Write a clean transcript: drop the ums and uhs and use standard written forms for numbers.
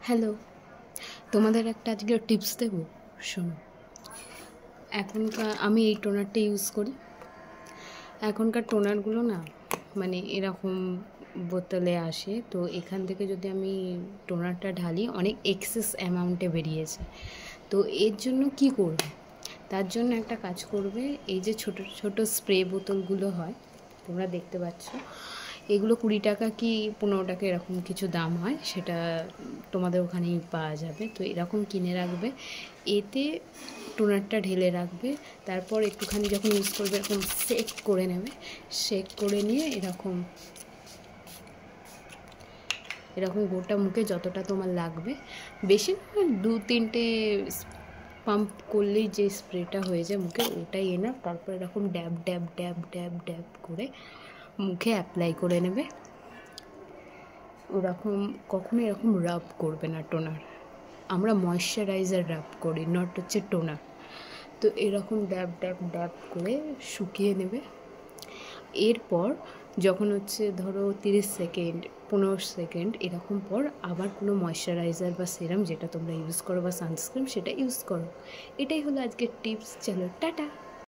Hello, তোমাদের একটা আজকে টিপস দেবো, শোনো। এখনকার আমি এই টোনারটা ইউজ করি। এখনকার টোনারগুলো না মানে এরকম বোতলে আসে, তো এখান থেকে যদি আমি টোনারটা ঢালি অনেক এক্সেস অ্যামাউন্টে বেরিয়েছে। তো এর জন্য কি করবে? তার জন্য একটা কাজ করবে, এই যে ছোট ছোট স্প্রে বোতলগুলো হয় তোমরা দেখতে পাচ্ছ, এগুলো 20 টাকা কি 15 টাকা এরকম কিছু দাম হয়, সেটা তোমাদের ওখানেই পাওয়া যাবে। তো এরকম কিনে রাখবে, এতে টোনারটা ঢেলে রাখবে। তারপর একটুখানি যখন ইউজ করবে এরকম শেক করে নেবে, শেক করে নিয়ে এরকম এরকম গোটা মুখে যতটা তোমার লাগবে, বেশি না, 2-3টে পাম্প করলেই যে স্প্রেটা হয়ে যায় মুখে, ওটাই এনে তারপর এরকম ড্যাব ড্যাব ড্যাব ড্যাব ড্যাব করে মুখে অ্যাপ্লাই করে নেবে। ওরকম কখনো এরকম রাব করবে না টোনার, আমরা ময়শ্চারাইজার রাব করি, নট হচ্ছে টোনার। তো এরকম ড্যাব ড্যাব ড্যাব করে শুকিয়ে নেবে। এরপর যখন হচ্ছে ধরো 30 সেকেন্ড 15 সেকেন্ড এরকম পর আবার কোনো ময়শ্চারাইজার বা সিরাম যেটা তোমরা ইউজ করো বা সানস্ক্রিন সেটা ইউজ করো। এটাই হলো আজকের টিপস। চলো টাটা।